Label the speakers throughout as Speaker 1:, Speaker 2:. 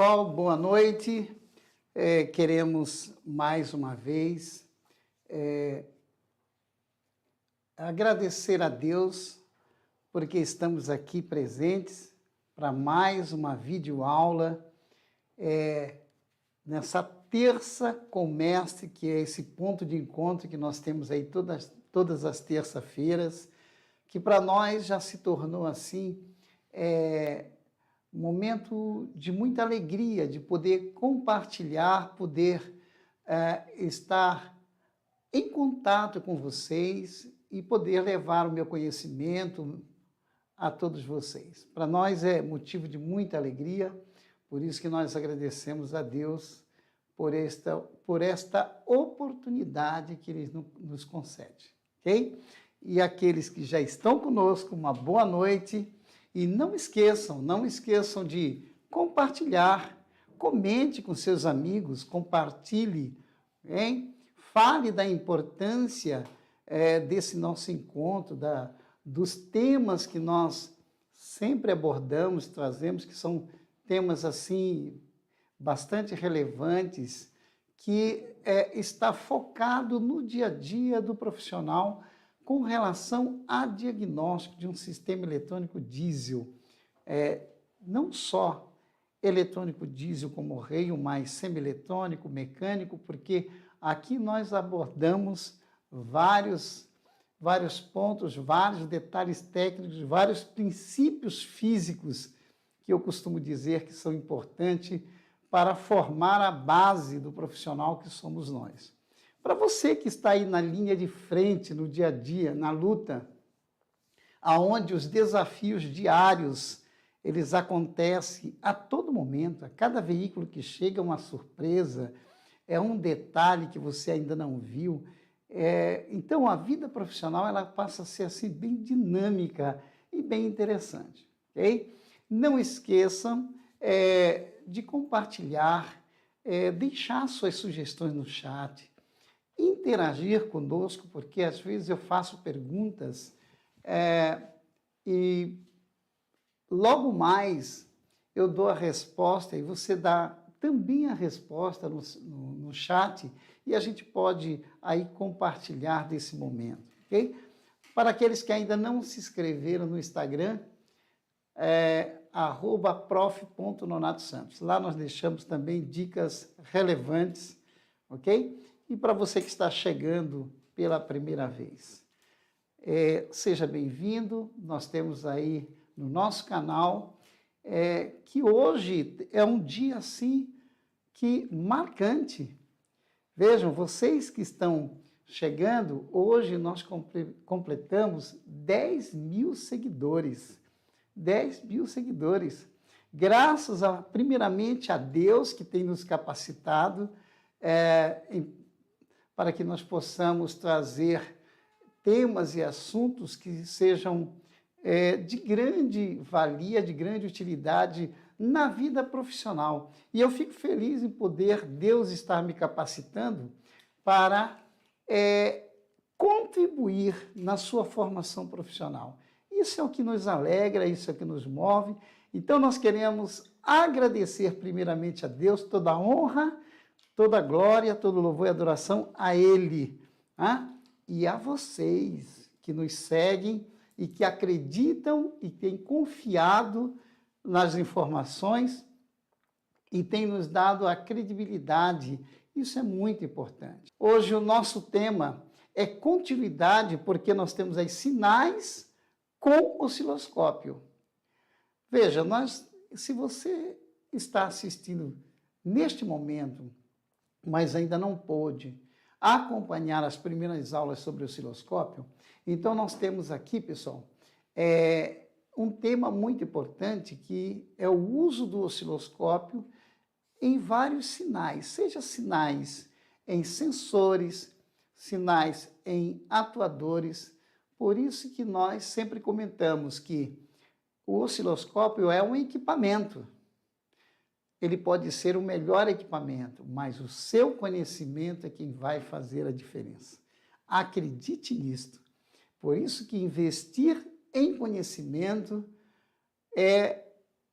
Speaker 1: Pessoal, boa noite. Queremos mais uma vez agradecer a Deus porque estamos aqui presentes para mais uma videoaula nessa terça com mestre, que é esse ponto de encontro que nós temos aí todas as terças-feiras, que para nós já se tornou assim um momento de muita alegria, de poder compartilhar, poder estar em contato com vocês e poder levar o meu conhecimento a todos vocês. Para nós é motivo de muita alegria, por isso que nós agradecemos a Deus por esta oportunidade que Ele nos concede, ok? E aqueles que já estão conosco, uma boa noite. E não esqueçam de compartilhar, comente com seus amigos, compartilhe, hein? Fale da importância desse nosso encontro, dos temas que nós sempre abordamos, trazemos, que são temas assim bastante relevantes, que está focado no dia a dia do profissional, com relação a diagnóstico de um sistema eletrônico diesel, não só eletrônico diesel como rail, mas semi-eletrônico, mecânico, porque aqui nós abordamos vários pontos, vários detalhes técnicos, vários princípios físicos que eu costumo dizer que são importantes para formar a base do profissional que somos nós. Para você que está aí na linha de frente, no dia a dia, na luta, aonde os desafios diários, eles acontecem a todo momento, a cada veículo que chega é uma surpresa, é um detalhe que você ainda não viu. Então, a vida profissional ela passa a ser assim, bem dinâmica e bem interessante. Okay? Não esqueçam de compartilhar, deixar suas sugestões no chat, interagir conosco, porque às vezes eu faço perguntas e logo mais eu dou a resposta e você dá também a resposta no chat e a gente pode aí compartilhar desse momento, ok? Para aqueles que ainda não se inscreveram no Instagram, @prof.nonato.santos. Lá nós deixamos também dicas relevantes, ok? E para você que está chegando pela primeira vez, seja bem-vindo. Nós temos aí no nosso canal, que hoje é um dia assim, que marcante. Vejam, vocês que estão chegando, hoje nós completamos 10 mil seguidores. 10 mil seguidores. Graças, primeiramente, a Deus que tem nos capacitado para que nós possamos trazer temas e assuntos que sejam de grande valia, de grande utilidade na vida profissional. E eu fico feliz em poder Deus estar me capacitando para contribuir na sua formação profissional. Isso é o que nos alegra, isso é o que nos move. Então, nós queremos agradecer primeiramente a Deus, toda a honra, toda a glória, todo louvor e adoração a Ele. E a vocês que nos seguem e que acreditam e têm confiado nas informações e têm nos dado a credibilidade. Isso é muito importante. Hoje o nosso tema é continuidade, porque nós temos aí sinais com osciloscópio. Veja, se você está assistindo neste momento, mas ainda não pôde acompanhar as primeiras aulas sobre osciloscópio, então nós temos aqui, pessoal, um tema muito importante que é o uso do osciloscópio em vários sinais, seja sinais em sensores, sinais em atuadores. Por isso que nós sempre comentamos que o osciloscópio é um equipamento. Ele pode ser o melhor equipamento, mas o seu conhecimento é quem vai fazer a diferença. Acredite nisto. Por isso que investir em conhecimento é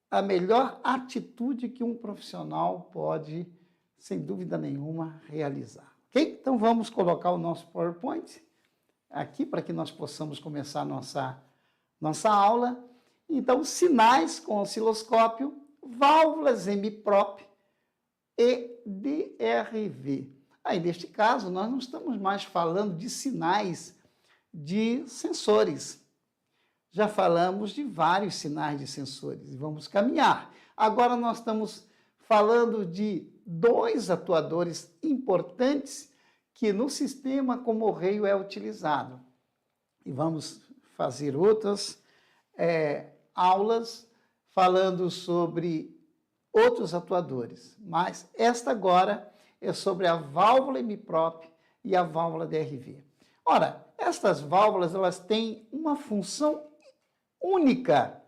Speaker 1: a melhor atitude que um profissional pode, sem dúvida nenhuma, realizar. Ok? Então vamos colocar o nosso PowerPoint aqui para que nós possamos começar a nossa aula. Então, sinais com osciloscópio, válvulas MPROP e DRV. Aí, neste caso, nós não estamos mais falando de sinais de sensores. Já falamos de vários sinais de sensores e vamos caminhar. Agora nós estamos falando de dois atuadores importantes que no sistema comorreio é utilizado. E vamos fazer outras aulas falando sobre outros atuadores. Mas esta agora é sobre a válvula MPROP e a válvula DRV. Ora, estas válvulas elas têm uma função única.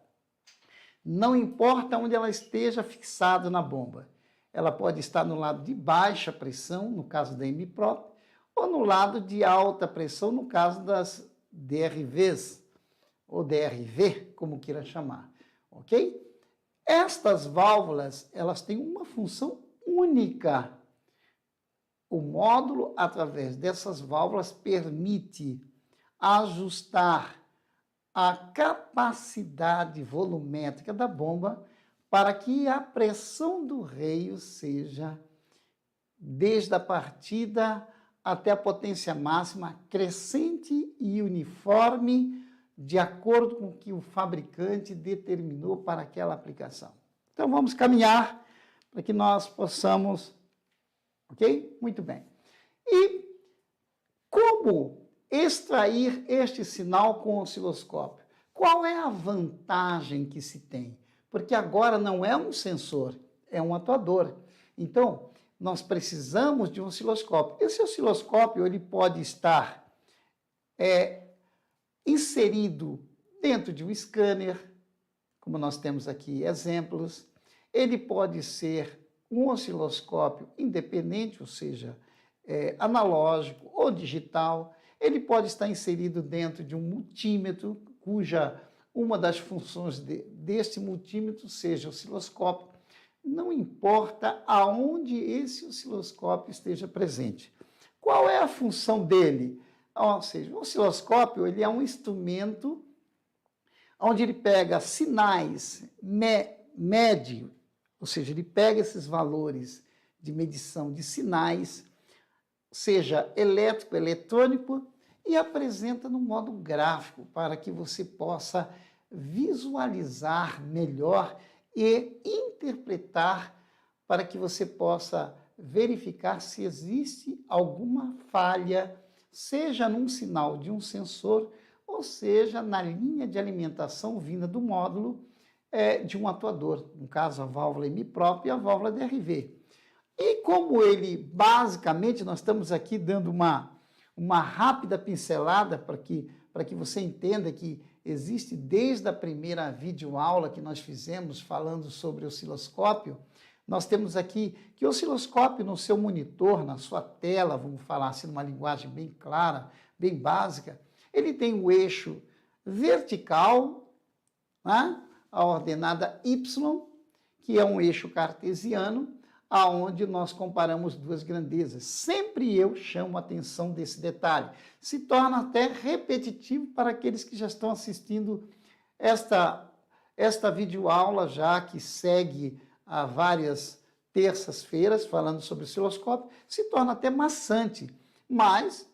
Speaker 1: Não importa onde ela esteja fixada na bomba. Ela pode estar no lado de baixa pressão, no caso da MPROP, ou no lado de alta pressão, no caso das DRVs, ou DRV, como queira chamar, ok? Estas válvulas, elas têm uma função única. O módulo, através dessas válvulas, permite ajustar a capacidade volumétrica da bomba para que a pressão do reio seja, desde a partida até a potência máxima, crescente e uniforme, de acordo com o que o fabricante determinou para aquela aplicação. Então, vamos caminhar para que nós possamos... Ok? Muito bem. E como extrair este sinal com o osciloscópio? Qual é a vantagem que se tem? Porque agora não é um sensor, é um atuador. Então, nós precisamos de um osciloscópio. Esse osciloscópio ele pode estar inserido dentro de um scanner, como nós temos aqui exemplos. Ele pode ser um osciloscópio independente, ou seja, analógico ou digital. Ele pode estar inserido dentro de um multímetro, cuja uma das funções deste multímetro seja osciloscópio. Não importa aonde esse osciloscópio esteja presente. Qual é a função dele? Ou seja, o osciloscópio ele é um instrumento onde ele pega sinais médios, ou seja, ele pega esses valores de medição de sinais, seja elétrico, eletrônico, e apresenta no modo gráfico para que você possa visualizar melhor e interpretar para que você possa verificar se existe alguma falha, seja num sinal de um sensor, ou seja na linha de alimentação vinda do módulo de um atuador, no caso a válvula MPROP e a válvula DRV. E como ele, basicamente, nós estamos aqui dando uma rápida pincelada para que você entenda que existe desde a primeira videoaula que nós fizemos falando sobre osciloscópio, nós temos aqui que o osciloscópio no seu monitor, na sua tela, vamos falar assim numa linguagem bem clara, bem básica, ele tem o eixo vertical, né? A ordenada Y, que é um eixo cartesiano, aonde nós comparamos duas grandezas. Sempre eu chamo a atenção desse detalhe. Se torna até repetitivo para aqueles que já estão assistindo esta videoaula, já que segue há várias terças-feiras falando sobre osciloscópio, se torna até maçante. Mas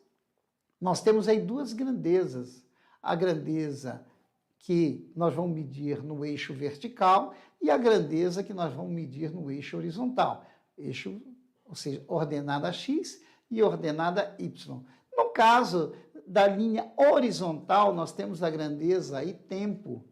Speaker 1: nós temos aí duas grandezas. A grandeza que nós vamos medir no eixo vertical e a grandeza que nós vamos medir no eixo horizontal. Eixo, ou seja, ordenada X e ordenada Y. No caso da linha horizontal, nós temos a grandeza e tempo,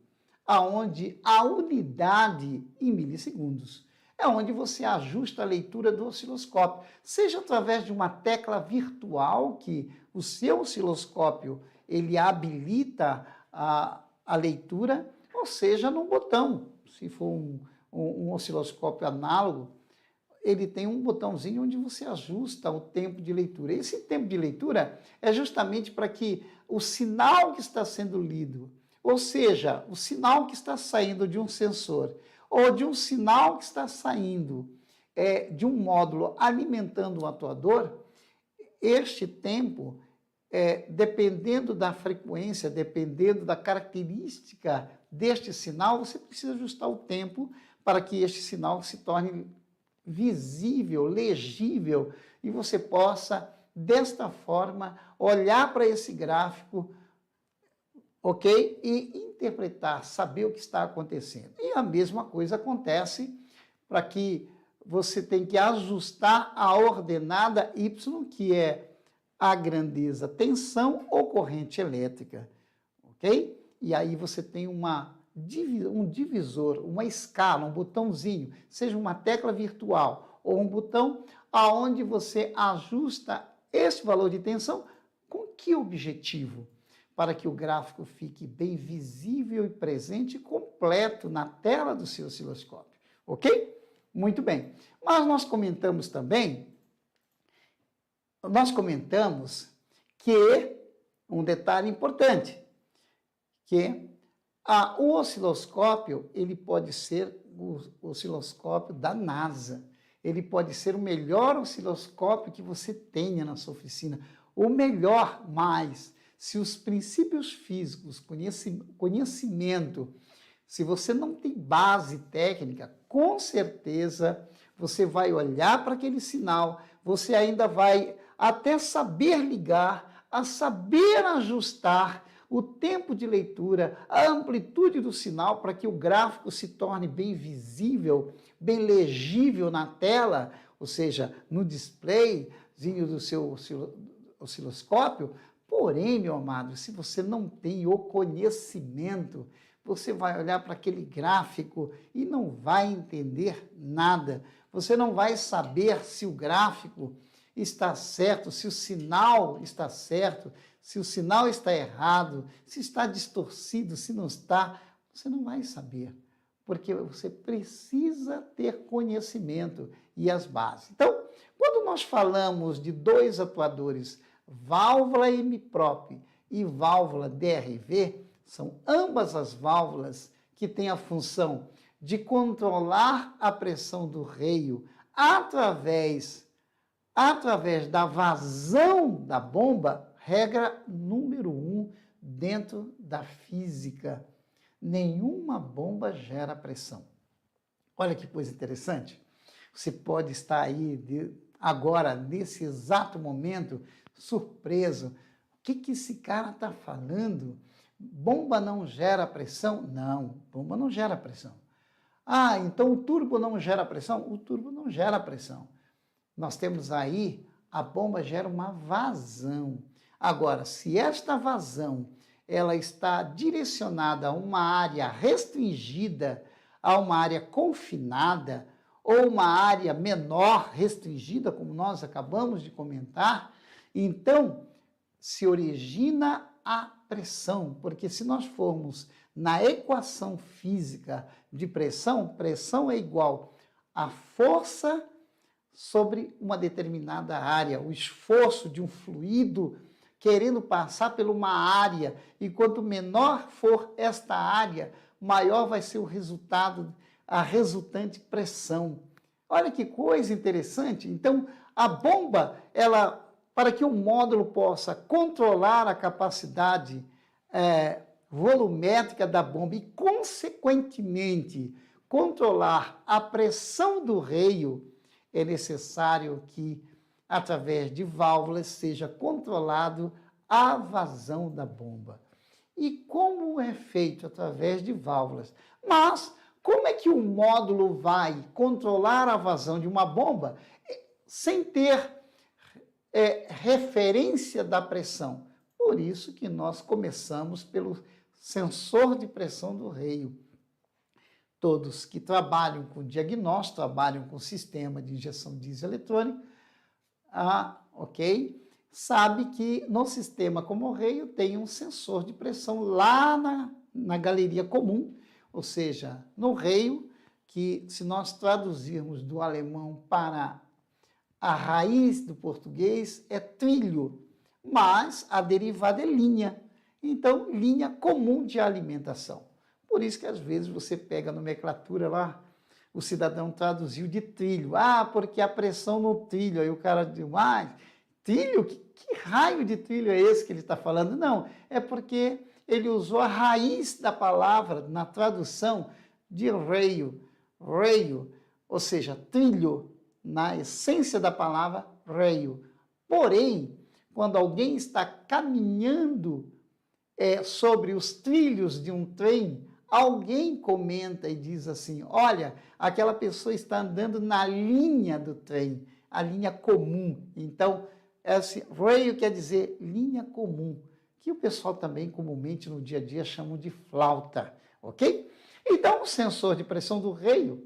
Speaker 1: aonde a unidade em milissegundos. É onde você ajusta a leitura do osciloscópio, seja através de uma tecla virtual que o seu osciloscópio ele habilita a leitura, ou seja, no botão. Se for um osciloscópio análogo, ele tem um botãozinho onde você ajusta o tempo de leitura. Esse tempo de leitura é justamente para que o sinal que está sendo lido, ou seja, o sinal que está saindo de um sensor, ou de um sinal que está saindo de um módulo alimentando o atuador, este tempo, dependendo da frequência, dependendo da característica deste sinal, você precisa ajustar o tempo para que este sinal se torne visível, legível, e você possa, desta forma, olhar para esse gráfico, ok? E interpretar, saber o que está acontecendo. E a mesma coisa acontece para que você tem que ajustar a ordenada Y, que é a grandeza, tensão ou corrente elétrica, ok? E aí você tem um divisor, uma escala, um botãozinho, seja uma tecla virtual ou um botão aonde você ajusta esse valor de tensão. Com que objetivo? Para que o gráfico fique bem visível e presente e completo na tela do seu osciloscópio, ok? Muito bem. Mas nós comentamos que um detalhe importante, que o osciloscópio, ele pode ser o osciloscópio da NASA. Ele pode ser o melhor osciloscópio que você tenha na sua oficina. O melhor, mas se os princípios físicos, conhecimento, se você não tem base técnica, com certeza você vai olhar para aquele sinal, você ainda vai até saber ligar, a saber ajustar o tempo de leitura, a amplitude do sinal para que o gráfico se torne bem visível, bem legível na tela, ou seja, no displayzinho do seu osciloscópio. Porém, meu amado, se você não tem o conhecimento, você vai olhar para aquele gráfico e não vai entender nada. Você não vai saber se o gráfico está certo, se o sinal está certo, se o sinal está errado, se está distorcido, se não está. Você não vai saber, porque você precisa ter conhecimento e as bases. Então, quando nós falamos de dois atuadores, válvula MPROP e válvula DRV, são ambas as válvulas que têm a função de controlar a pressão do reio através da vazão da bomba. Regra número 1 dentro da física: nenhuma bomba gera pressão. Olha que coisa interessante. Você pode estar aí agora, nesse exato momento, surpreso. O que esse cara está falando? Bomba não gera pressão? Não, bomba não gera pressão. Ah, então o turbo não gera pressão? O turbo não gera pressão. Nós temos aí, a bomba gera uma vazão. Agora, se esta vazão ela está direcionada a uma área restringida, a uma área confinada, ou uma área menor restringida, como nós acabamos de comentar, então se origina a pressão, porque se nós formos na equação física de pressão, pressão é igual a força sobre uma determinada área, o esforço de um fluido querendo passar por uma área, e quanto menor for esta área, maior vai ser o resultado, a resultante pressão. Olha que coisa interessante. Então, a bomba, para que o módulo possa controlar a capacidade volumétrica da bomba e, consequentemente, controlar a pressão do reio, é necessário que, através de válvulas, seja controlado a vazão da bomba. E como é feito? Através de válvulas. Mas como é que o módulo vai controlar a vazão de uma bomba sem ter referência da pressão? Por isso que nós começamos pelo sensor de pressão do reio. Todos que trabalham com diagnóstico, trabalham com sistema de injeção diesel-eletrônica, sabe que no sistema como o reio tem um sensor de pressão lá na galeria comum, ou seja, no reio, que se nós traduzirmos do alemão para a raiz do português é trilho, mas a derivada é linha. Então, linha comum de alimentação. Por isso que às vezes você pega a nomenclatura lá o cidadão traduziu de trilho. Ah, porque a pressão no trilho. Aí o cara diz, trilho? Que raio de trilho é esse que ele está falando? Não, é porque ele usou a raiz da palavra na tradução de reio, ou seja, trilho, na essência da palavra reio. Porém, quando alguém está caminhando sobre os trilhos de um trem, alguém comenta e diz assim, olha, aquela pessoa está andando na linha do trem, a linha comum. Então, esse rail quer dizer linha comum, que o pessoal também comumente no dia a dia chamam de flauta, ok? Então, o sensor de pressão do rail,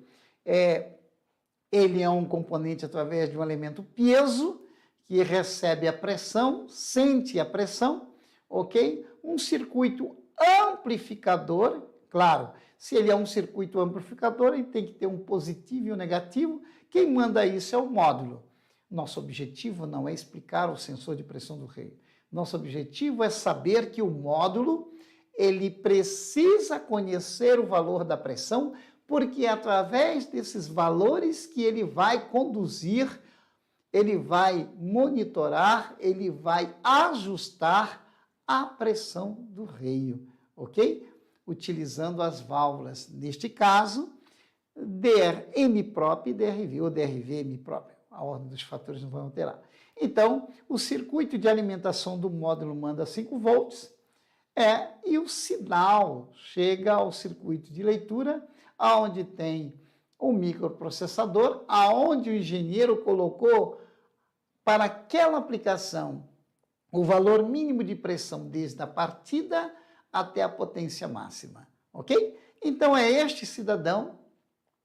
Speaker 1: ele é um componente através de um elemento piezo, que recebe a pressão, sente a pressão, ok? Um circuito amplificador, claro, se ele é um circuito amplificador, ele tem que ter um positivo e um negativo. Quem manda isso é o módulo. Nosso objetivo não é explicar o sensor de pressão do rail. Nosso objetivo é saber que o módulo, ele precisa conhecer o valor da pressão, porque é através desses valores que ele vai conduzir, ele vai monitorar, ele vai ajustar a pressão do rail, ok? Utilizando as válvulas, neste caso, DR-M-prop e DRV, ou DRV-M-prop. A ordem dos fatores não vai alterar. Então, o circuito de alimentação do módulo manda 5 volts, e o sinal chega ao circuito de leitura, onde tem o microprocessador, aonde o engenheiro colocou para aquela aplicação o valor mínimo de pressão desde a partida até a potência máxima, ok? Então, é este cidadão,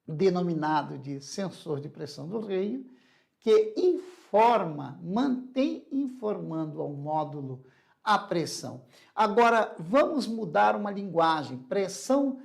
Speaker 1: denominado de sensor de pressão do rail, que informa, mantém informando ao módulo a pressão. Agora, vamos mudar uma linguagem. Pressão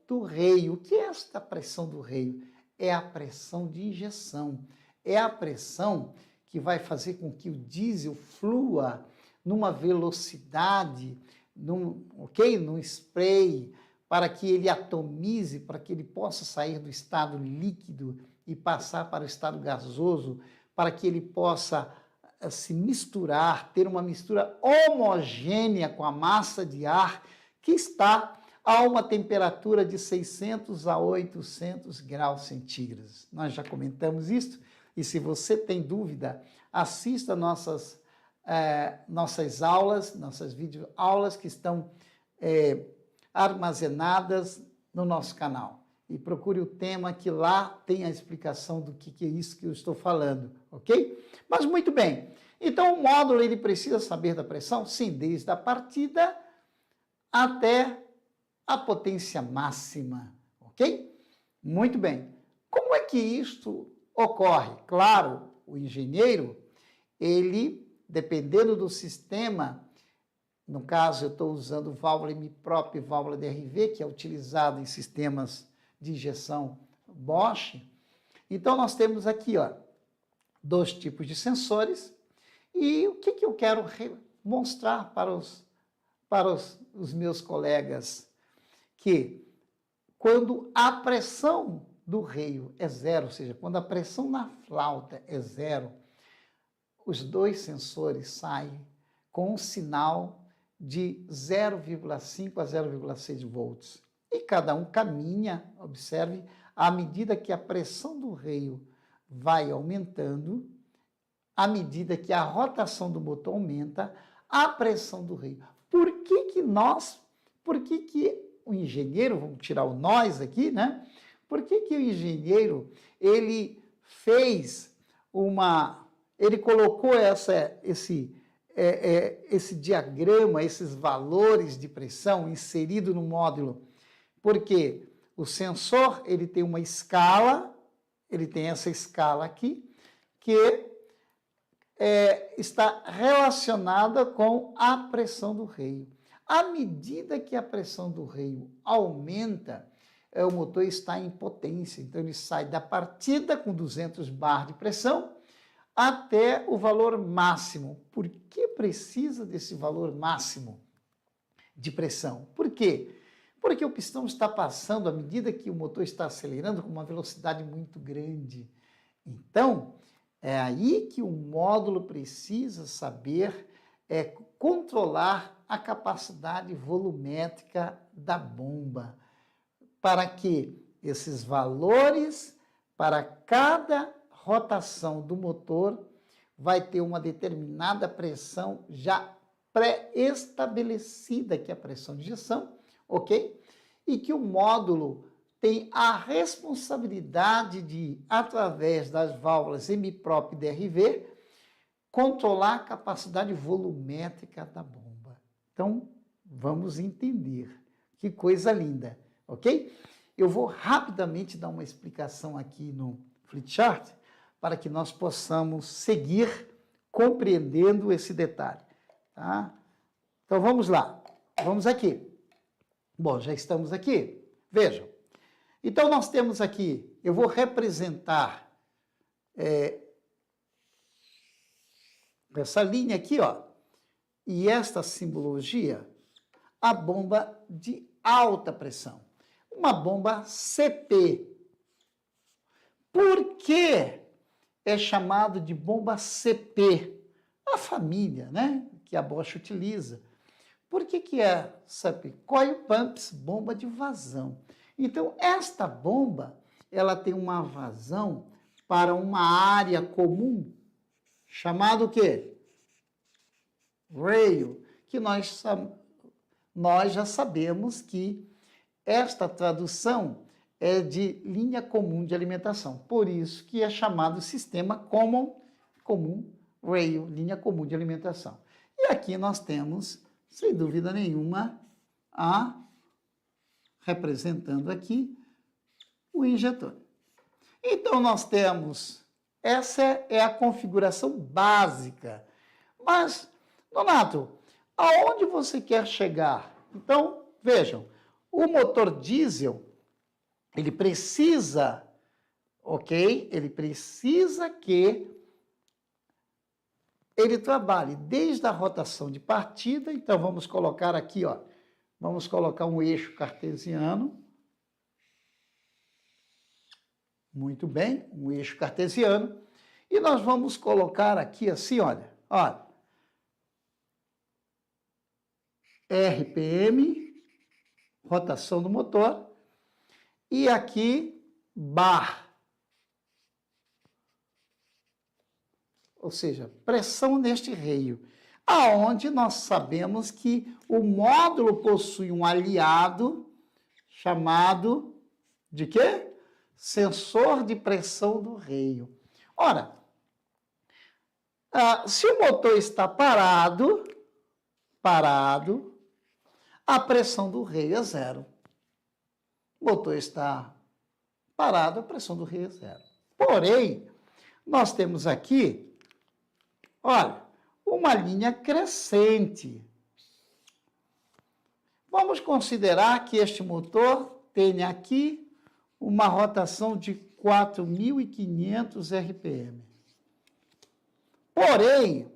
Speaker 1: do rail. O que é esta pressão do rail? É a pressão de injeção. É a pressão que vai fazer com que o diesel flua numa velocidade, num spray, para que ele atomize, para que ele possa sair do estado líquido e passar para o estado gasoso, para que ele possa se misturar, ter uma mistura homogênea com a massa de ar que está a uma temperatura de 600 a 800 graus centígrados. Nós já comentamos isso, e se você tem dúvida, assista nossas aulas, nossas videoaulas que estão armazenadas no nosso canal. E procure o tema que lá tem a explicação do que é isso que eu estou falando, ok? Mas muito bem, então o módulo ele precisa saber da pressão? Sim, desde a partida até a potência máxima, ok? Muito bem. Como é que isto ocorre? Claro, o engenheiro, ele, dependendo do sistema, no caso eu estou usando válvula M-prop e válvula DRV, que é utilizado em sistemas de injeção Bosch. Então, nós temos aqui, dois tipos de sensores. E o que eu quero mostrar para os meus colegas? Que quando a pressão do rail é zero, ou seja, quando a pressão na flauta é zero, os dois sensores saem com um sinal de 0,5 a 0,6 volts. E cada um caminha, observe, à medida que a pressão do rail vai aumentando, à medida que a rotação do motor aumenta, a pressão do rail. Por que o engenheiro, vamos tirar o nós aqui, né? Por que o engenheiro, ele colocou esse diagrama, esses valores de pressão inserido no módulo? Porque o sensor, ele tem uma escala, ele tem essa escala aqui, que está relacionada com a pressão do rail. À medida que a pressão do rail aumenta, o motor está em potência, então ele sai da partida com 200 bar de pressão até o valor máximo. Por que precisa desse valor máximo de pressão? Por quê? Porque o pistão está passando, à medida que o motor está acelerando, com uma velocidade muito grande. Então, é aí que o módulo precisa saber controlar a capacidade volumétrica da bomba, para que esses valores, para cada rotação do motor, vai ter uma determinada pressão já pré-estabelecida, que é a pressão de injeção, ok? E que o módulo tem a responsabilidade de, através das válvulas MPROP e DRV, controlar a capacidade volumétrica da bomba. Então, vamos entender. Que coisa linda, ok? Eu vou rapidamente dar uma explicação aqui no flipchart para que nós possamos seguir compreendendo esse detalhe. Tá? Então, vamos lá. Vamos aqui. Bom, já estamos aqui. Vejam. Então, nós temos aqui, eu vou representar essa linha aqui, ó, e esta simbologia, a bomba de alta pressão. Uma bomba CP. Por que é chamado de bomba CP? A família, né, que a Bosch utiliza. Por que é CP? Coil Pumps, bomba de vazão. Então, esta bomba, ela tem uma vazão para uma área comum, chamado o quê? Rail, que nós já sabemos que esta tradução é de linha comum de alimentação. Por isso que é chamado sistema comum rail, linha comum de alimentação. E aqui nós temos, sem dúvida nenhuma, representando aqui o injetor. Então, nós temos, essa é a configuração básica. Mas, Donato, aonde você quer chegar? Então, vejam, o motor diesel, ele precisa, ok? Ele precisa que ele trabalhe desde a rotação de partida. Então, vamos colocar aqui, ó, vamos colocar um eixo cartesiano. Muito bem, um eixo cartesiano. E nós vamos colocar aqui assim, olha, RPM, rotação do motor, e aqui bar, ou seja, pressão neste reio, aonde nós sabemos que o módulo possui um aliado chamado de quê? Sensor de pressão do reio. Ora, se o motor está parado, a pressão do reio é zero. O motor está parado, a pressão do reio é zero. Porém, nós temos aqui, olha, uma linha crescente. Vamos considerar que este motor tenha aqui uma rotação de 4.500 RPM. Porém,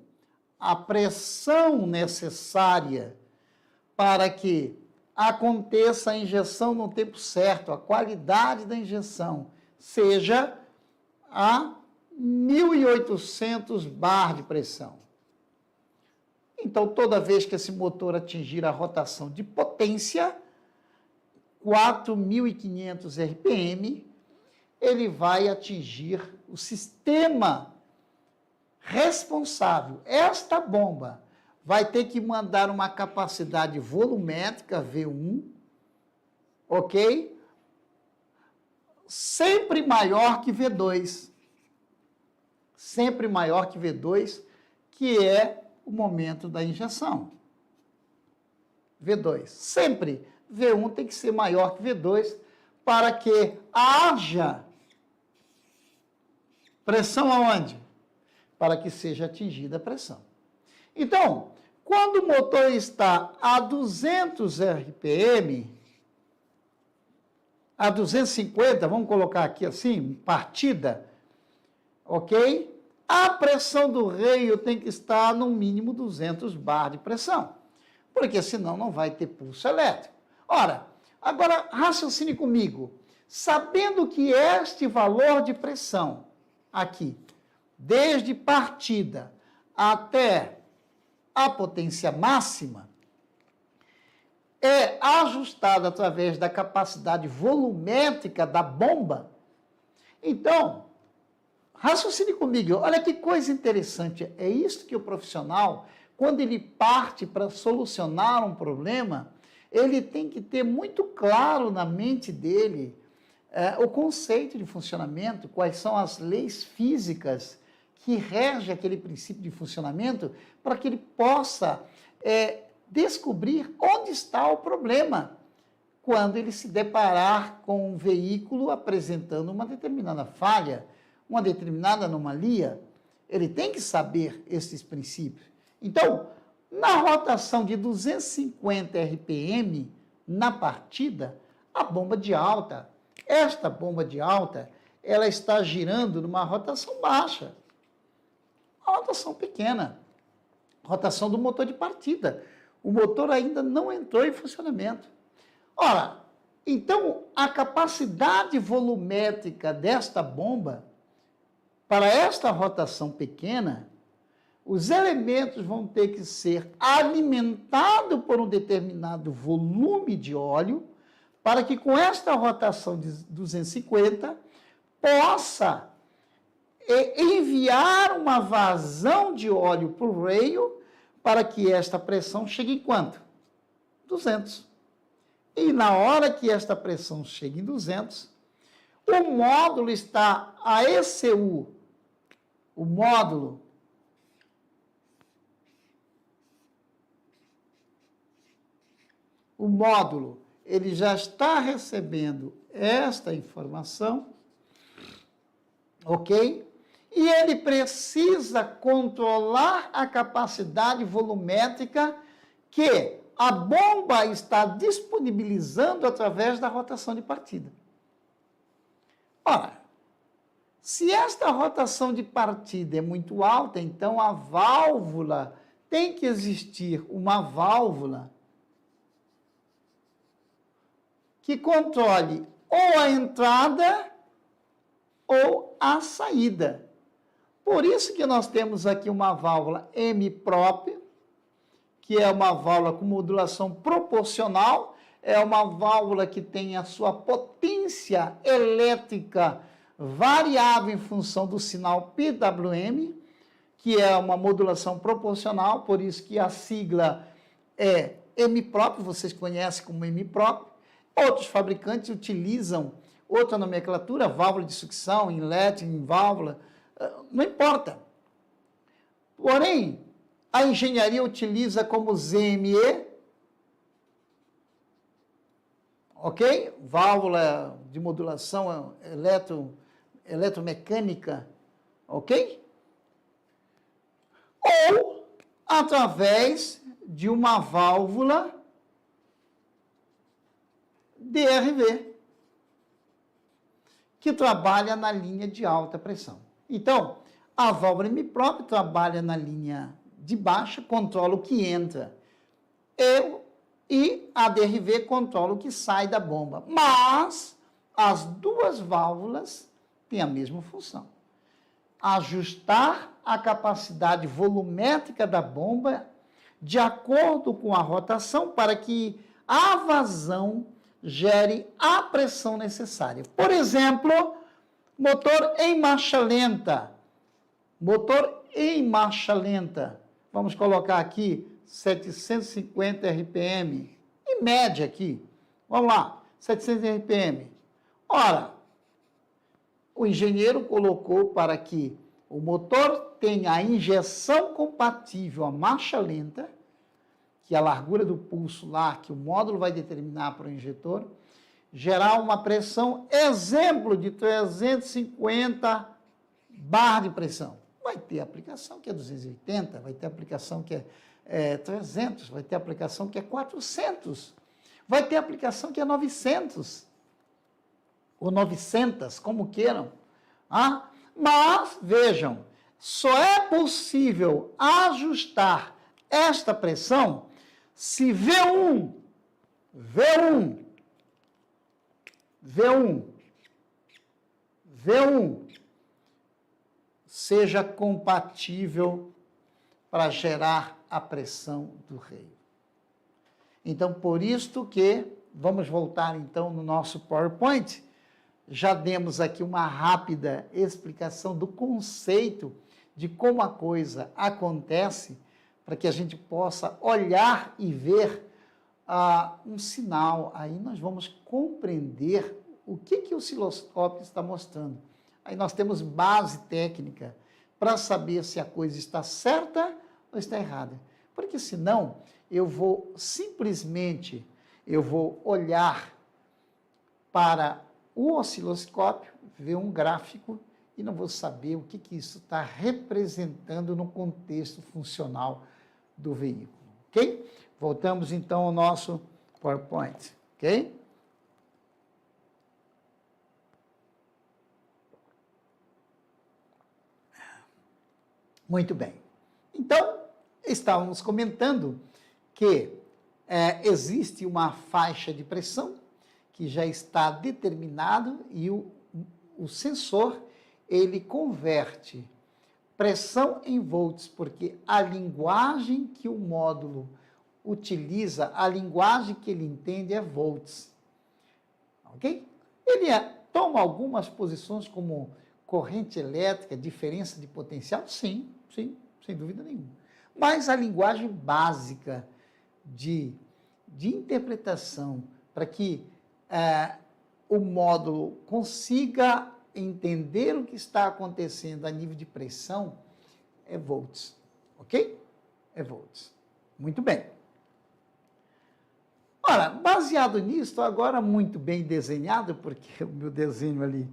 Speaker 1: a pressão necessária para que aconteça a injeção no tempo certo, a qualidade da injeção, seja a 1.800 bar de pressão. Então, toda vez que esse motor atingir a rotação de potência, 4.500 RPM, ele vai atingir o sistema responsável. Esta bomba vai ter que mandar uma capacidade volumétrica, V1, ok? Sempre maior que V2. Sempre maior que V2, que é o momento da injeção. V2. Sempre V1 tem que ser maior que V2 para que haja pressão aonde? Para que seja atingida a pressão. Então, quando o motor está a 200 RPM, a 250, vamos colocar aqui assim, partida, ok? A pressão do reio tem que estar no mínimo 200 bar de pressão, porque senão não vai ter pulso elétrico. Ora, Agora, raciocine comigo. Sabendo que este valor de pressão aqui, desde partida até a potência máxima, é ajustado através da capacidade volumétrica da bomba, então, raciocine comigo, olha que coisa interessante, é isso que o profissional, quando ele parte para solucionar um problema, ele tem que ter muito claro na mente dele o conceito de funcionamento, quais são as leis físicas que regem aquele princípio de funcionamento, para que ele possa descobrir onde está o problema quando ele se deparar com um veículo apresentando uma determinada falha, uma determinada anomalia. Ele tem que saber esses princípios. Então, na rotação de 250 RPM na partida, a bomba de alta, esta bomba de alta, ela está girando numa rotação baixa, uma rotação pequena, rotação do motor de partida. O motor ainda não entrou em funcionamento. Ora, então a capacidade volumétrica desta bomba, para esta rotação pequena, os elementos vão ter que ser alimentados por um determinado volume de óleo, para que com esta rotação de 250 possa enviar uma vazão de óleo para o rail, para que esta pressão chegue em quanto? 200. E na hora que esta pressão chega em 200, o módulo está a ECU, o módulo ele já está recebendo esta informação, ok? E ele precisa controlar a capacidade volumétrica que a bomba está disponibilizando através da rotação de partida. Ora, se esta rotação de partida é muito alta, então a válvula, tem que existir uma válvula que controle ou a entrada ou a saída. Por isso que nós temos aqui uma válvula M-prop, que é uma válvula com modulação proporcional, é uma válvula que tem a sua potência elétrica variável em função do sinal PWM, que é uma modulação proporcional, por isso que a sigla é M-prop, vocês conhecem como M-prop. Outros fabricantes utilizam outra nomenclatura, válvula de sucção, inlet, em válvula, não importa. Porém, a engenharia utiliza como ZME, ok? Válvula de modulação eletromecânica, ok? Ou através de uma válvula DRV, que trabalha na linha de alta pressão. Então, a válvula M-prop trabalha na linha de baixa, controla o que entra. E a DRV controla o que sai da bomba. Mas as duas válvulas têm a mesma função. Ajustar a capacidade volumétrica da bomba de acordo com a rotação para que a vazão gere a pressão necessária. Por exemplo, motor em marcha lenta. Motor em marcha lenta. Vamos colocar aqui 750 RPM. Em média aqui. Vamos lá, 700 RPM. Ora, o engenheiro colocou para que o motor tenha a injeção compatível à marcha lenta, que é a largura do pulso lá, que o módulo vai determinar para o injetor, gerar uma pressão, exemplo de 350 bar de pressão. Vai ter aplicação que é 280, vai ter aplicação que é 300, vai ter aplicação que é 400, vai ter aplicação que é 900, ou 900, como queiram. Mas, vejam, só é possível ajustar esta pressão se V1 V1, seja compatível para gerar a pressão do reio. Então, por isto que, vamos voltar então no nosso PowerPoint, já demos aqui uma rápida explicação do conceito de como a coisa acontece, para que a gente possa olhar e ver um sinal. Aí nós vamos compreender o que o osciloscópio está mostrando. Aí nós temos base técnica para saber se a coisa está certa ou está errada. Porque senão eu vou simplesmente olhar para o osciloscópio, ver um gráfico e não vou saber o que isso está representando no contexto funcional do veículo, ok? Voltamos então ao nosso PowerPoint, ok? Muito bem. Então, estávamos comentando que existe uma faixa de pressão que já está determinado e o sensor, ele converte pressão em volts, porque a linguagem que o módulo utiliza, a linguagem que ele entende é volts. Ok? Ele toma algumas posições como corrente elétrica, diferença de potencial? Sim, sem dúvida nenhuma. Mas a linguagem básica de interpretação para que o módulo consiga entender o que está acontecendo a nível de pressão é volts, ok? É volts. Muito bem. Ora, baseado nisso, agora muito bem desenhado, porque o meu desenho ali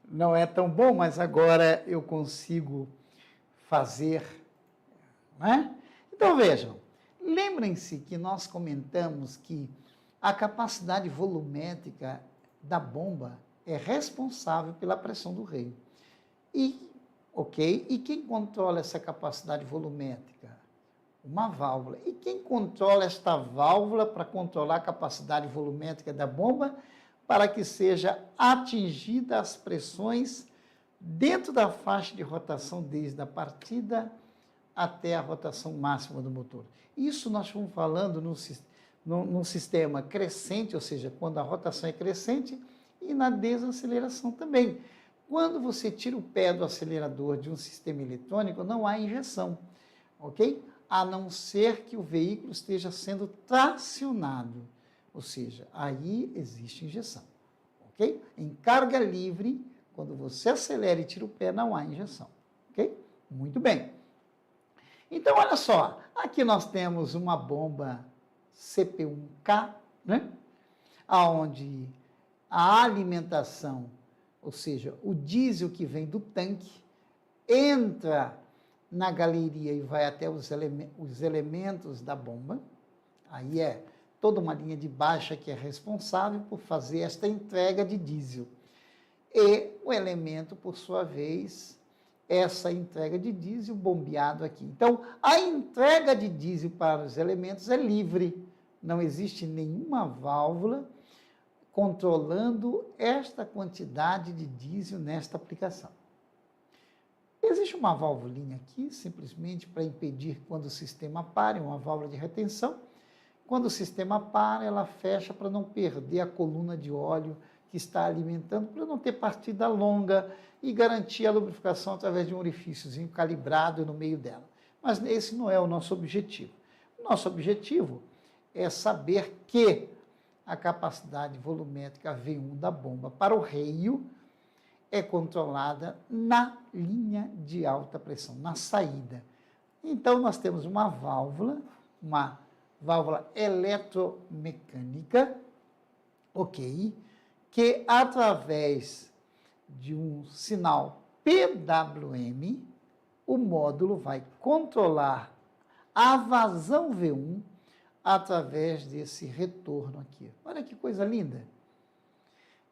Speaker 1: não é tão bom, mas agora eu consigo fazer, né? Então, vejam, lembrem-se que nós comentamos que a capacidade volumétrica da bomba é responsável pela pressão do reio. E quem controla essa capacidade volumétrica? Uma válvula. E quem controla esta válvula para controlar a capacidade volumétrica da bomba para que seja atingida as pressões dentro da faixa de rotação desde a partida até a rotação máxima do motor. Isso nós estamos falando num sistema crescente, ou seja, quando a rotação é crescente, e na desaceleração também. Quando você tira o pé do acelerador de um sistema eletrônico, não há injeção, ok? A não ser que o veículo esteja sendo tracionado, ou seja, aí existe injeção, ok? Em carga livre, quando você acelera e tira o pé, não há injeção, ok? Muito bem. Então, olha só, aqui nós temos uma bomba CP1K, né? Onde a alimentação, ou seja, o diesel que vem do tanque, entra na galeria e vai até os elementos da bomba. Aí é toda uma linha de baixa que é responsável por fazer esta entrega de diesel. E o elemento, por sua vez, essa entrega de diesel bombeado aqui. Então, a entrega de diesel para os elementos é livre. Não existe nenhuma válvula controlando esta quantidade de diesel nesta aplicação. Existe uma válvulinha aqui, simplesmente para impedir quando o sistema para, uma válvula de retenção. Quando o sistema para, ela fecha para não perder a coluna de óleo que está alimentando, para não ter partida longa e garantir a lubrificação através de um orifíciozinho calibrado no meio dela. Mas esse não é o nosso objetivo. O nosso objetivo é saber que a capacidade volumétrica V1 da bomba para o reio é controlada na linha de alta pressão, na saída. Então, nós temos uma válvula eletromecânica, ok, que através de um sinal PWM, o módulo vai controlar a vazão V1 através desse retorno aqui. Olha que coisa linda.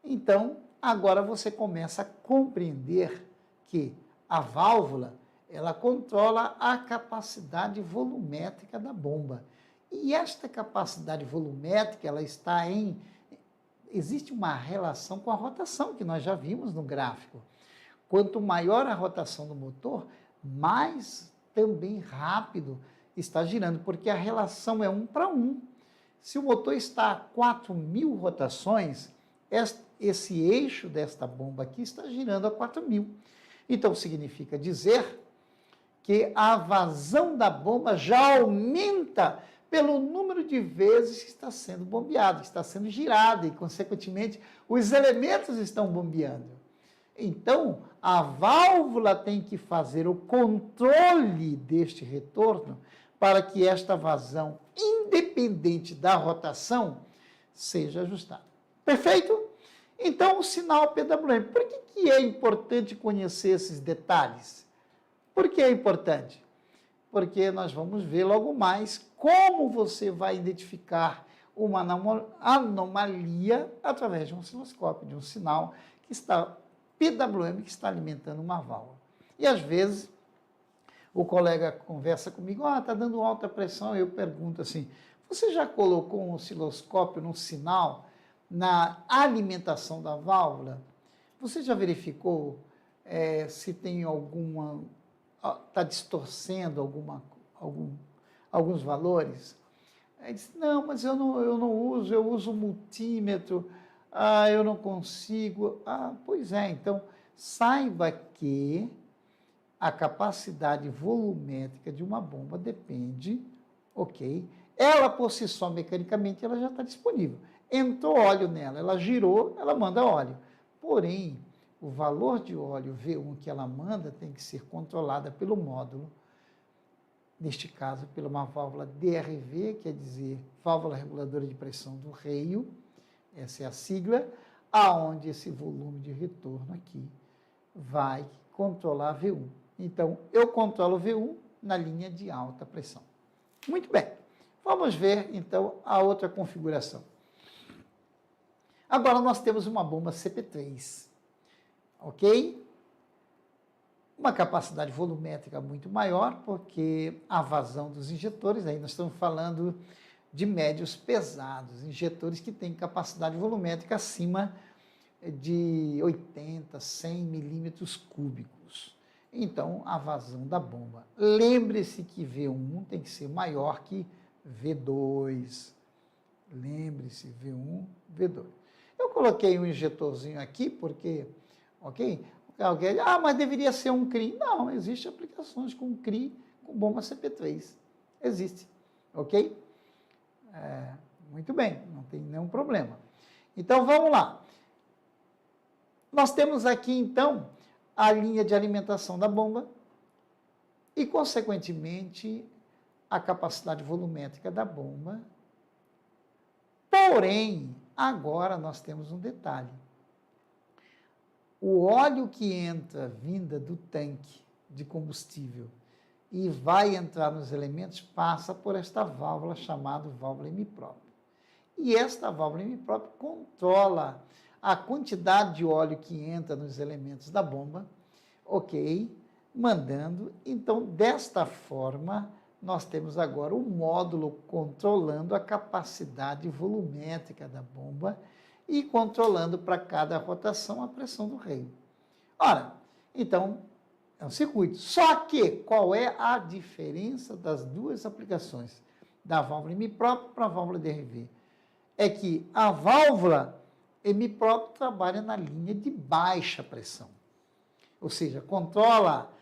Speaker 1: Então, agora você começa a compreender que a válvula, ela controla a capacidade volumétrica da bomba. E esta capacidade volumétrica, ela está em existe uma relação com a rotação, que nós já vimos no gráfico. Quanto maior a rotação do motor, mais também rápido está girando, porque a relação é 1 para 1. Se o motor está a 4.000 rotações, esse eixo desta bomba aqui está girando a 4.000. Então, significa dizer que a vazão da bomba já aumenta pelo número de vezes que está sendo bombeado, que está sendo girado, e, consequentemente, os elementos estão bombeando. Então, a válvula tem que fazer o controle deste retorno para que esta vazão, independente da rotação, seja ajustada. Perfeito? Então, o sinal PWM. Por que é importante conhecer esses detalhes? Por que é importante? Porque nós vamos ver logo mais como você vai identificar uma anomalia através de um osciloscópio, de um sinal que está PWM, que está alimentando uma válvula. E às vezes o colega conversa comigo, está dando alta pressão, eu pergunto assim, você já colocou um osciloscópio num sinal na alimentação da válvula? Você já verificou se tem alguma, está distorcendo alguns valores? Aí diz, não, mas eu não uso, eu uso multímetro, eu não consigo. Pois é, então saiba que a capacidade volumétrica de uma bomba depende, ok? Ela por si só, mecanicamente, ela já está disponível. Entrou óleo nela, ela girou, ela manda óleo. Porém, o valor de óleo V1 que ela manda tem que ser controlada pelo módulo, neste caso, pela uma válvula DRV, quer dizer, válvula reguladora de pressão do reio, essa é a sigla, aonde esse volume de retorno aqui vai controlar V1. Então, eu controlo V1 na linha de alta pressão. Muito bem. Vamos ver, então, a outra configuração. Agora, nós temos uma bomba CP3, ok? Uma capacidade volumétrica muito maior, porque a vazão dos injetores, aí nós estamos falando de médios pesados, injetores que têm capacidade volumétrica acima de 80, 100 milímetros cúbicos. Então, a vazão da bomba. Lembre-se que V1 tem que ser maior que V2. Lembre-se, V1, V2. Eu coloquei um injetorzinho aqui porque, ok? Alguém, mas deveria ser um CRI. Não, existem aplicações com CRI, com bomba CP3. Existe, ok? Muito bem, não tem nenhum problema. Então, vamos lá. Nós temos aqui, então, a linha de alimentação da bomba e, consequentemente, a capacidade volumétrica da bomba. Porém, agora nós temos um detalhe. O óleo que entra vinda do tanque de combustível e vai entrar nos elementos passa por esta válvula chamada válvula MProp. E esta válvula MProp controla a quantidade de óleo que entra nos elementos da bomba, ok? Mandando. Então, desta forma, nós temos agora o módulo controlando a capacidade volumétrica da bomba e controlando para cada rotação a pressão do reio. Ora, então, é um circuito. Só que, qual é a diferença das duas aplicações? Da válvula MProp para a válvula DRV? É que a válvula MProp trabalha na linha de baixa pressão. Ou seja, controla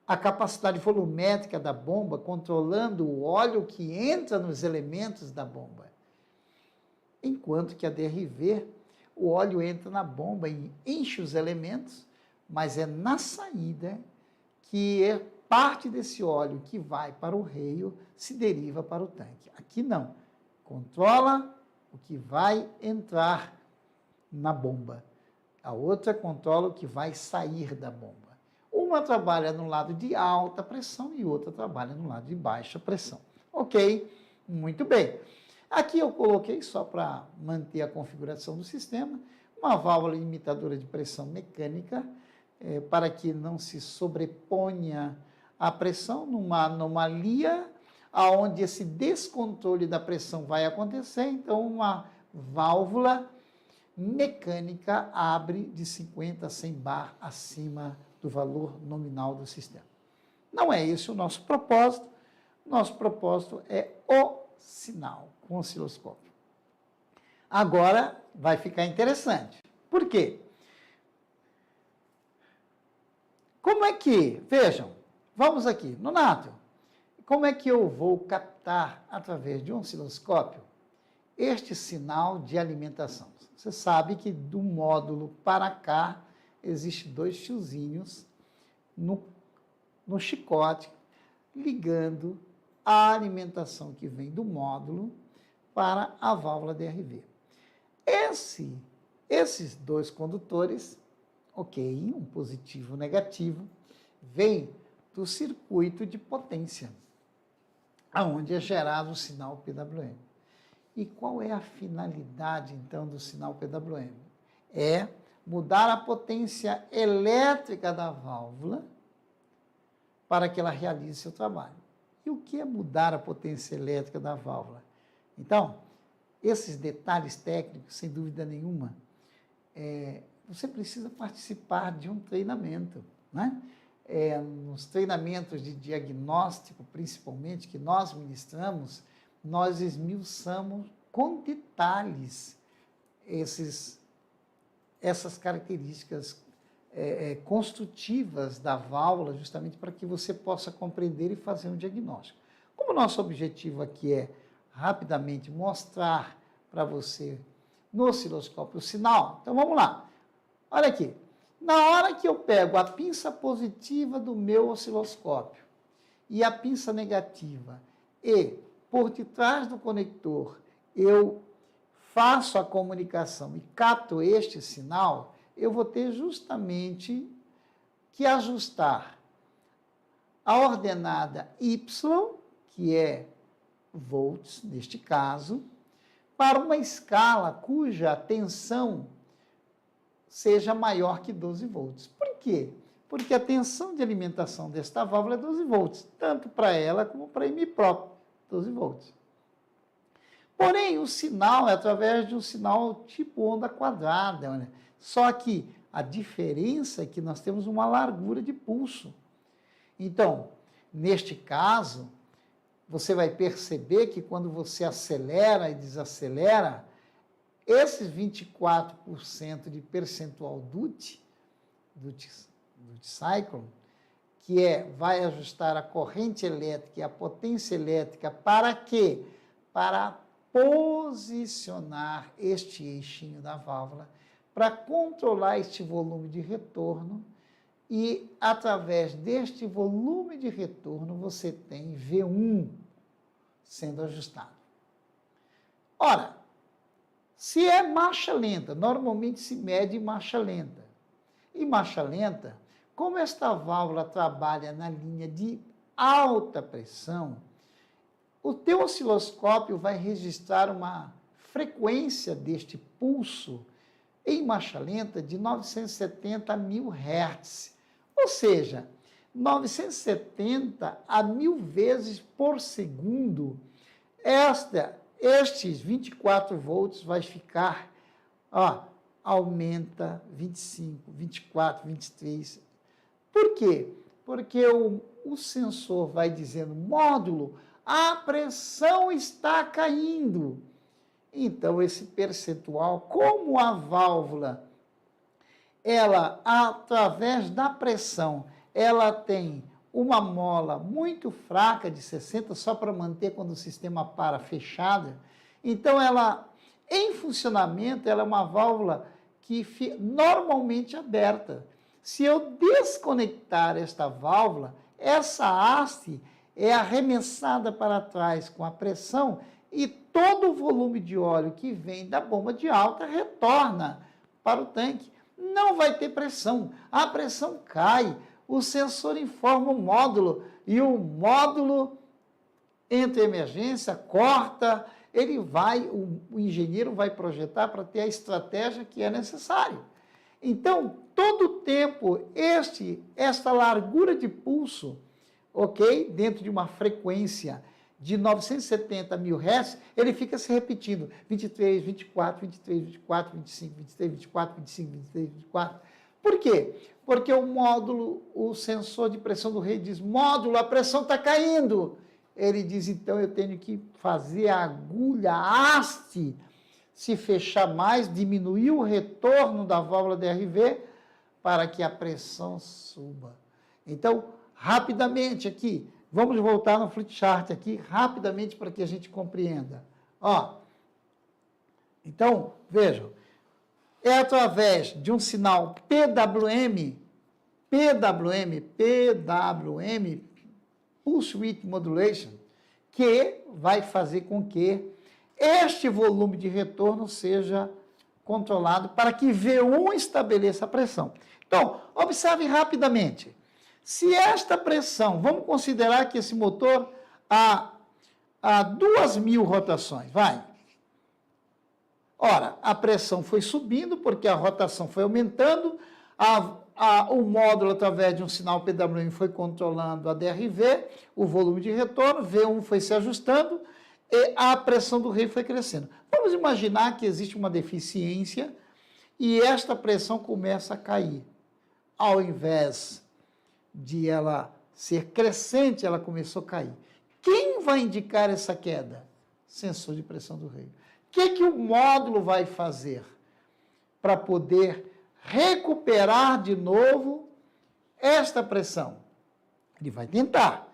Speaker 1: a capacidade volumétrica da bomba, controlando o óleo que entra nos elementos da bomba. Enquanto que a DRV, o óleo entra na bomba e enche os elementos, mas é na saída que parte desse óleo que vai para o reio se deriva para o tanque. Aqui não. Controla o que vai entrar na bomba. A outra controla o que vai sair da bomba. Uma trabalha no lado de alta pressão e outra trabalha no lado de baixa pressão. Ok? Muito bem. Aqui eu coloquei, só para manter a configuração do sistema, uma válvula limitadora de pressão mecânica, para que não se sobreponha a pressão numa anomalia, onde esse descontrole da pressão vai acontecer. Então, uma válvula mecânica abre de 50 a 100 bar acima do valor nominal do sistema. Não é esse o nosso propósito. Nosso propósito é o sinal com osciloscópio. Agora vai ficar interessante. Por quê? Como é que, vejam, vamos aqui, Nonato, como é que eu vou captar através de um osciloscópio este sinal de alimentação? Você sabe que do módulo para cá existem 2 fiozinhos no chicote ligando a alimentação que vem do módulo para a válvula DRV. Esses 2 condutores, ok, um positivo e um negativo, vem do circuito de potência, aonde é gerado o sinal PWM. E qual é a finalidade, então, do sinal PWM? É mudar a potência elétrica da válvula para que ela realize seu trabalho. E o que é mudar a potência elétrica da válvula? Então, esses detalhes técnicos, sem dúvida nenhuma, você precisa participar de um treinamento, né? Nos treinamentos de diagnóstico, principalmente, que nós ministramos, nós esmiuçamos com detalhes essas características construtivas da válvula, justamente para que você possa compreender e fazer um diagnóstico. Como o nosso objetivo aqui é rapidamente mostrar para você no osciloscópio o sinal, então vamos lá. Olha aqui, na hora que eu pego a pinça positiva do meu osciloscópio e a pinça negativa e por detrás do conector eu faço a comunicação e capto este sinal, eu vou ter justamente que ajustar a ordenada Y, que é volts, neste caso, para uma escala cuja tensão seja maior que 12 volts. Por quê? Porque a tensão de alimentação desta válvula é 12 volts, tanto para ela como para mim próprio, 12 volts. Porém, o sinal é através de um sinal tipo onda quadrada, né? Só que a diferença é que nós temos uma largura de pulso. Então, neste caso, você vai perceber que quando você acelera e desacelera, esses 24% de percentual duty cycle, que vai ajustar a corrente elétrica e a potência elétrica para quê? Para posicionar este eixinho da válvula, para controlar este volume de retorno, e através deste volume de retorno você tem V1 sendo ajustado. Ora, se é marcha lenta, normalmente se mede em marcha lenta. Em marcha lenta, como esta válvula trabalha na linha de alta pressão, o teu osciloscópio vai registrar uma frequência deste pulso em marcha lenta de 970 a 1000 Hz. Ou seja, 970 a 1000 vezes por segundo, estes 24 volts vai ficar, aumenta 25, 24, 23. Por quê? Porque o sensor vai dizendo, módulo, a pressão está caindo. Então, esse percentual, como a válvula, ela, através da pressão, ela tem uma mola muito fraca de 60, só para manter quando o sistema para fechada. Então, ela, em funcionamento, ela é uma válvula que normalmente aberta. Se eu desconectar esta válvula, essa haste é arremessada para trás com a pressão e todo o volume de óleo que vem da bomba de alta retorna para o tanque. Não vai ter pressão, a pressão cai, o sensor informa o módulo e o módulo entra em emergência, corta, o engenheiro vai projetar para ter a estratégia que é necessário. Então, todo o tempo, esta largura de pulso, ok? Dentro de uma frequência de 970 mil Hz, ele fica se repetindo. 23, 24, 23, 24, 25, 23, 24, 25, 23, 24. Por quê? Porque o módulo, o sensor de pressão do rei diz, módulo, a pressão está caindo. Ele diz, então eu tenho que fazer a agulha, a haste, se fechar mais, diminuir o retorno da válvula DRV para que a pressão suba. Então, rapidamente aqui, vamos voltar no flipchart aqui, rapidamente para que a gente compreenda. Ó, então, vejam, é através de um sinal PWM, Pulse Width Modulation, que vai fazer com que este volume de retorno seja controlado para que V1 estabeleça a pressão. Então, observe rapidamente. Se esta pressão, vamos considerar que esse motor a 2.000 rotações, vai. Ora, a pressão foi subindo porque a rotação foi aumentando, o módulo, através de um sinal PWM, foi controlando a DRV, o volume de retorno, V1 foi se ajustando e a pressão do rei foi crescendo. Vamos imaginar que existe uma deficiência e esta pressão começa a cair. Ao invés de ela ser crescente, ela começou a cair. Quem vai indicar essa queda? Sensor de pressão do rei. O que o módulo vai fazer para poder recuperar de novo esta pressão? Ele vai tentar,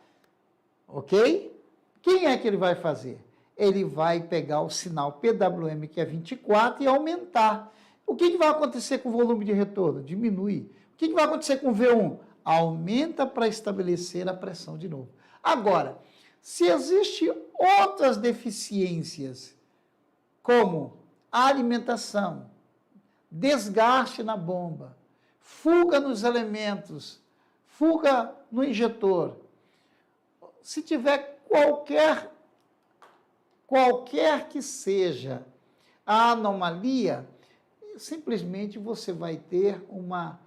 Speaker 1: ok? Quem é que ele vai fazer? Ele vai pegar o sinal PWM, que é 24, e aumentar. O que vai acontecer com o volume de retorno? Diminuir. O que vai acontecer com o V1? Aumenta para estabelecer a pressão de novo. Agora, se existem outras deficiências, como a alimentação, desgaste na bomba, fuga nos elementos, fuga no injetor, se tiver qualquer que seja a anomalia, simplesmente você vai ter uma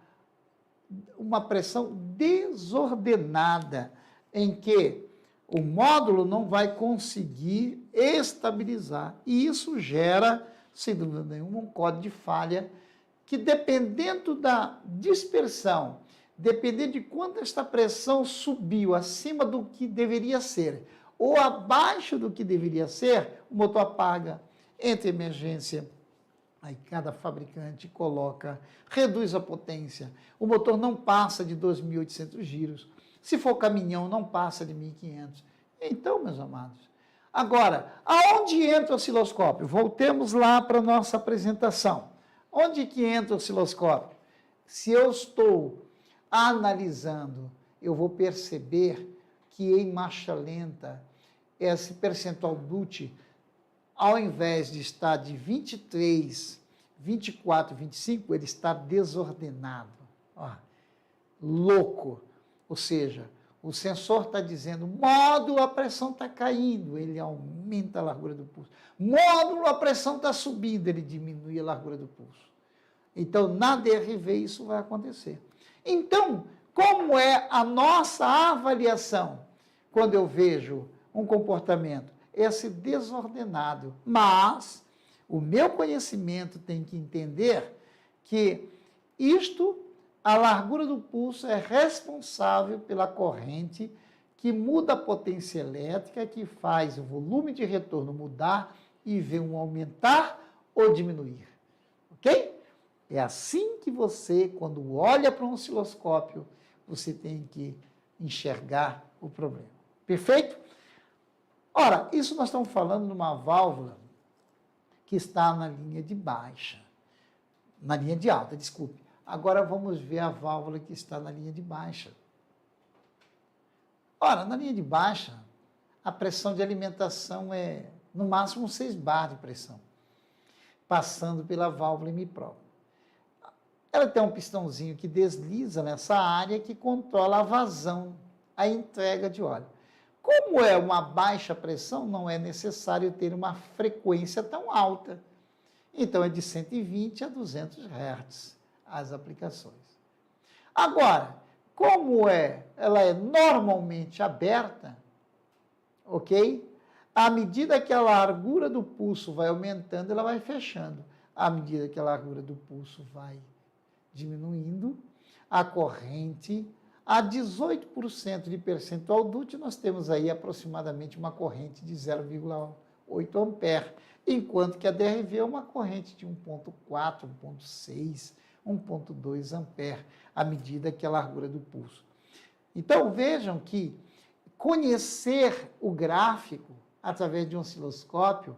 Speaker 1: pressão desordenada, em que o módulo não vai conseguir estabilizar. E isso gera, sem dúvida nenhuma, um código de falha que, dependendo da dispersão, dependendo de quanto esta pressão subiu acima do que deveria ser ou abaixo do que deveria ser, o motor apaga, entra em emergência. Aí cada fabricante coloca, reduz a potência. O motor não passa de 2.800 giros. Se for caminhão, não passa de 1.500. Então, meus amados, agora, aonde entra o osciloscópio? Voltemos lá para a nossa apresentação. Onde que entra o osciloscópio? Se eu estou analisando, eu vou perceber que em marcha lenta, esse percentual DUT, ao invés de estar de 23, 24, 25, ele está desordenado. Ó, louco. Ou seja, o sensor está dizendo, módulo, a pressão está caindo, ele aumenta a largura do pulso. Módulo, a pressão está subindo, ele diminui a largura do pulso. Então, na DRV, isso vai acontecer. Então, como é a nossa avaliação quando eu vejo um comportamento? Esse desordenado. Mas o meu conhecimento tem que entender que a largura do pulso é responsável pela corrente que muda a potência elétrica, que faz o volume de retorno mudar e V1 aumentar ou diminuir. Ok? É assim que você, quando olha para um osciloscópio, você tem que enxergar o problema. Perfeito? Ora, isso nós estamos falando de uma válvula que está na linha de baixa, na linha de alta, desculpe. Agora vamos ver a válvula que está na linha de baixa. Ora, na linha de baixa, a pressão de alimentação é, no máximo, 6 bar de pressão, passando pela válvula MIPRO. Ela tem um pistãozinho que desliza nessa área que controla a vazão, a entrega de óleo. Como é uma baixa pressão, não é necessário ter uma frequência tão alta. Então, é de 120 a 200 Hz as aplicações. Agora, como ela é normalmente aberta, ok? À medida que a largura do pulso vai aumentando, ela vai fechando. À medida que a largura do pulso vai diminuindo, a corrente, a 18% de percentual DUT, nós temos aí aproximadamente uma corrente de 0,8 ampere, enquanto que a DRV é uma corrente de 1,4, 1,6, 1,2 ampere, à medida que a largura do pulso. Então, vejam que conhecer o gráfico através de um osciloscópio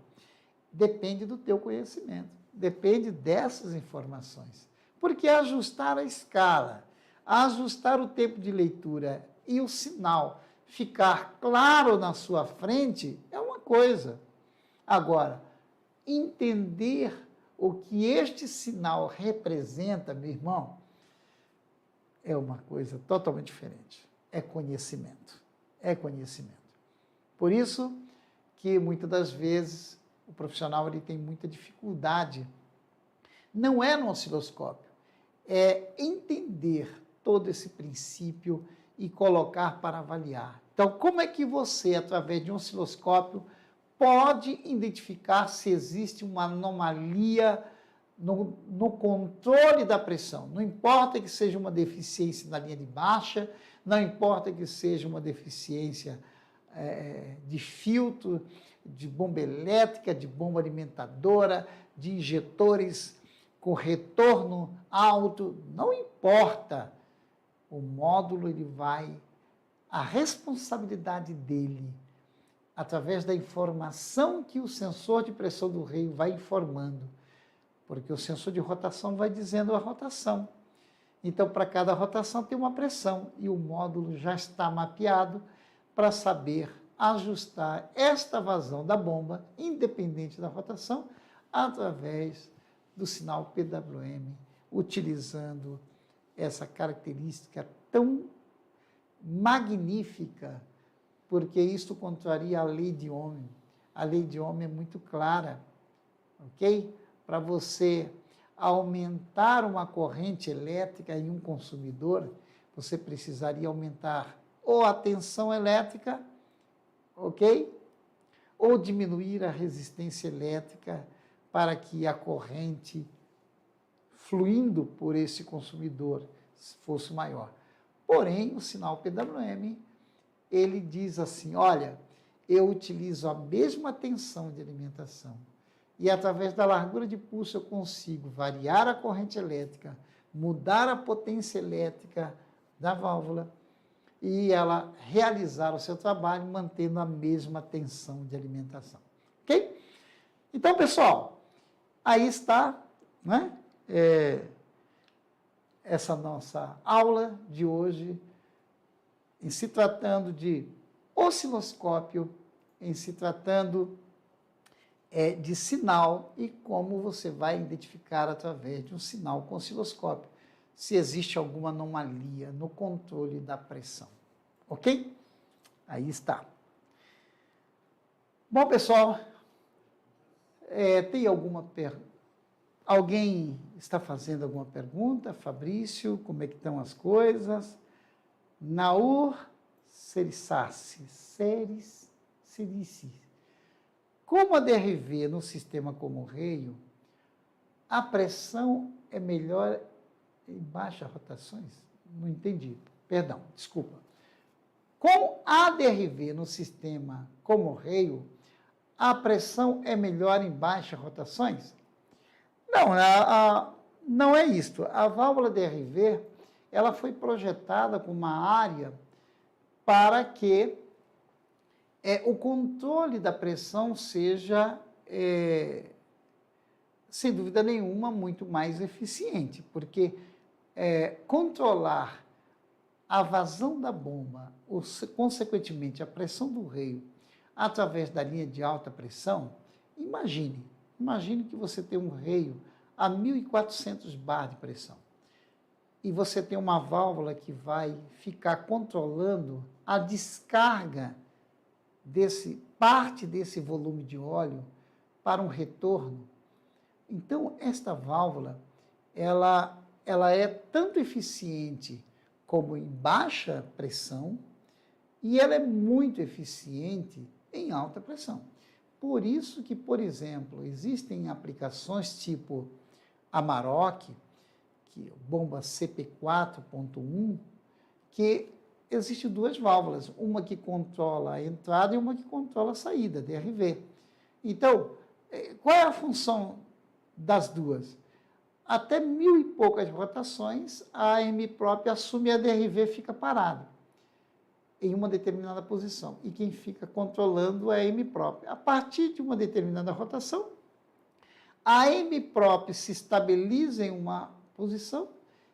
Speaker 1: depende do teu conhecimento, depende dessas informações. Porque ajustar a escala, ajustar o tempo de leitura e o sinal ficar claro na sua frente é uma coisa. Agora, entender o que este sinal representa, meu irmão, é uma coisa totalmente diferente. É conhecimento. É conhecimento. Por isso que muitas das vezes o profissional ele tem muita dificuldade. Não é no osciloscópio, é entender todo esse princípio e colocar para avaliar. Então, como é que você, através de um osciloscópio, pode identificar se existe uma anomalia no controle da pressão? Não importa que seja uma deficiência na linha de baixa, não importa que seja uma deficiência de filtro, de bomba elétrica, de bomba alimentadora, de injetores com retorno alto, não importa. O módulo, ele vai, a responsabilidade dele, através da informação que o sensor de pressão do reio vai informando, porque o sensor de rotação vai dizendo a rotação. Então, para cada rotação tem uma pressão, e o módulo já está mapeado para saber ajustar esta vazão da bomba, independente da rotação, através do sinal PWM, utilizando essa característica tão magnífica, porque isto contraria a lei de Ohm. A lei de Ohm é muito clara, ok? Para você aumentar uma corrente elétrica em um consumidor, você precisaria aumentar ou a tensão elétrica, ok? Ou diminuir a resistência elétrica para que a corrente fluindo por esse consumidor fosse maior. Porém, o sinal PWM, ele diz assim, olha, eu utilizo a mesma tensão de alimentação e através da largura de pulso eu consigo variar a corrente elétrica, mudar a potência elétrica da válvula e ela realizar o seu trabalho mantendo a mesma tensão de alimentação. Ok? Então, pessoal, aí está, né? Essa nossa aula de hoje, em se tratando de osciloscópio, em se tratando de sinal e como você vai identificar através de um sinal com osciloscópio se existe alguma anomalia no controle da pressão. Ok? Aí está. Bom, pessoal, tem alguma pergunta? Alguém está fazendo alguma pergunta? Fabrício, como é que estão as coisas? Naur Serissassi. Como a DRV no sistema como reio, a pressão é melhor em baixas rotações? Não entendi. Perdão, desculpa. Com a DRV no sistema como reio, a pressão é melhor em baixas rotações? Não, não é isto. A válvula DRV, ela foi projetada com uma área para que o controle da pressão seja, sem dúvida nenhuma, muito mais eficiente, porque controlar a vazão da bomba, ou, consequentemente, a pressão do reio, através da linha de alta pressão, imagine que você tem um reio a 1.400 bar de pressão e você tem uma válvula que vai ficar controlando a descarga parte desse volume de óleo para um retorno. Então, esta válvula, ela é tanto eficiente como em baixa pressão e ela é muito eficiente em alta pressão. Por isso que, por exemplo, existem aplicações tipo Amarok, que é bomba CP4.1, que existem duas válvulas, uma que controla a entrada e uma que controla a saída, DRV. Então, qual é a função das duas? Até 1000 e poucas rotações, a AMPROP assume a DRV e fica parado em uma determinada posição. E quem fica controlando é a AMPROP. A partir de uma determinada rotação, a AMPROP se estabiliza em uma posição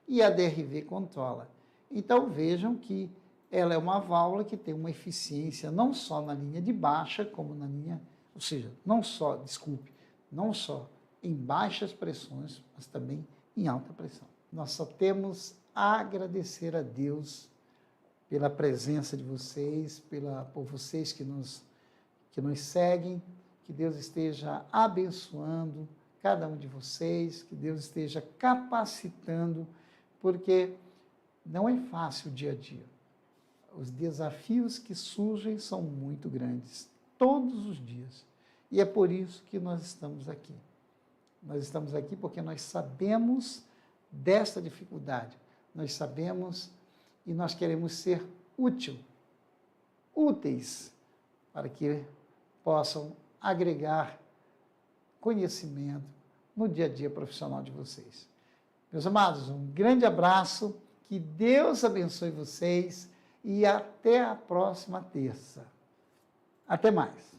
Speaker 1: e a DRV controla. Então, vejam que ela é uma válvula que tem uma eficiência não só na linha de baixa, como na linha, ou seja, não só em baixas pressões, mas também em alta pressão. Nós só temos a agradecer a Deus pela presença de vocês, por vocês que nos seguem, que Deus esteja abençoando cada um de vocês, que Deus esteja capacitando, porque não é fácil o dia a dia. Os desafios que surgem são muito grandes, todos os dias. E é por isso que nós estamos aqui. Nós estamos aqui porque nós sabemos desta dificuldade. Nós sabemos e nós queremos ser úteis, para que possam agregar conhecimento no dia a dia profissional de vocês. Meus amados, um grande abraço, que Deus abençoe vocês e até a próxima terça. Até mais.